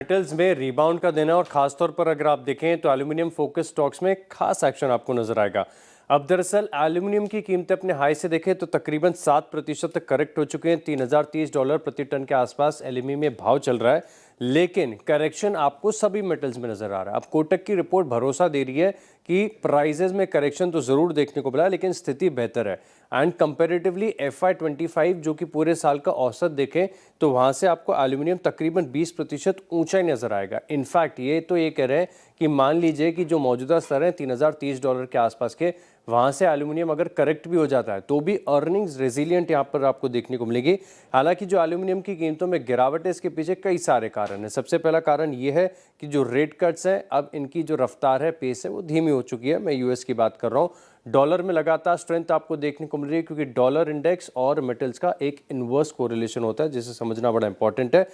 Metals में rebound का दिन है और खासतौर पर अगर आप देखें तो एल्यूमिनियम फोकस स्टॉक्स में खास एक्शन आपको नजर आएगा। अब दरअसल एल्यूमिनियम की कीमतें अपने हाई से देखें तो तकरीबन 7% तक करेक्ट हो चुके हैं। $3030 प्रति टन के आसपास एल्यूमी में भाव चल रहा है, लेकिन करेक्शन आपको सभी मेटल्स में नजर आ रहा है। अब कोटक की रिपोर्ट भरोसा दे रही है कि प्राइजेस में करेक्शन तो जरूर देखने को मिला, लेकिन स्थिति बेहतर है। एंड कंपैरेटिवली FY25 जो कि पूरे साल का औसत देखें तो वहां से आपको एल्यूमिनियम तकरीबन 20% ऊंचा ही नजर आएगा। इनफैक्ट ये कह रहे हैं कि मान लीजिए कि जो मौजूदा स्तर है $3030 के आसपास के, वहां से एल्यूमिनियम अगर करेक्ट भी हो जाता है तो भी अर्निंग्स रेजिलियंट यहां पर आपको देखने को मिलेगी। हालांकि जो एल्यूमिनियम की कीमतों में गिरावट है, इसके पीछे कई सारे कारण हैं। सबसे पहला कारण यह है कि जो रेट कट्स हैं, अब इनकी जो रफ्तार है, पेस है, वो धीमी हो चुकी है। मैं यूएस की बात कर रहा हूं। डॉलर में लगातार स्ट्रेंथ आपको देखने को मिल रही है, क्योंकि डॉलर इंडेक्स और मेटल्स का एक इनवर्स कोरिलेशन होता है, जिसे समझना बड़ा इंपॉर्टेंट है।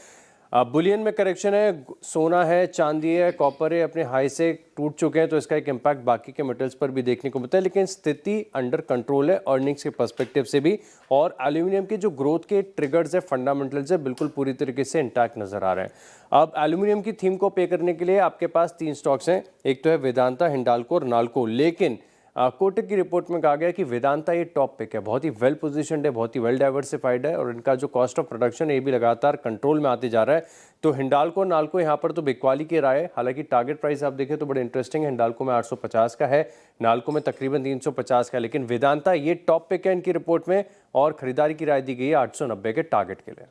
बुलियन में करेक्शन है, सोना है, चांदी है, कॉपर है, अपने हाई से टूट चुके हैं, तो इसका एक इम्पैक्ट बाकी के मेटल्स पर भी देखने को मिलता है। लेकिन स्थिति अंडर कंट्रोल है अर्निंग्स के पर्सपेक्टिव से भी, और एल्यूमिनियम के जो ग्रोथ के ट्रिगर्स है, फंडामेंटल्स है, बिल्कुल पूरी तरीके से इंटैक्ट नजर आ रहे हैं। अब एल्यूमिनियम की थीम को पे करने के लिए आपके पास 3 स्टॉक्स हैं। एक तो है वेदांता, हिंडाल्को और नाल्को। लेकिन कोटक की रिपोर्ट में कहा गया कि वेदांता ये टॉप पिक है, बहुत ही वेल पोजीशनड है, बहुत ही वेल डाइवर्सिफाइड है, और इनका जो कॉस्ट ऑफ प्रोडक्शन है ये भी लगातार कंट्रोल में आते जा रहा है। तो हिंडाल्को और नाल्को यहाँ पर तो बिकवाली की राय है। हालांकि टारगेट प्राइस आप देखें तो बड़े इंटरेस्टिंग है। हिंडाल्को में 850 का है, नाल्को में तकरीबन 350 का है। लेकिन वेदांता ये टॉप पिक है इनकी रिपोर्ट में, और खरीदारी की राय दी गई है 890 के टारगेट के लिए।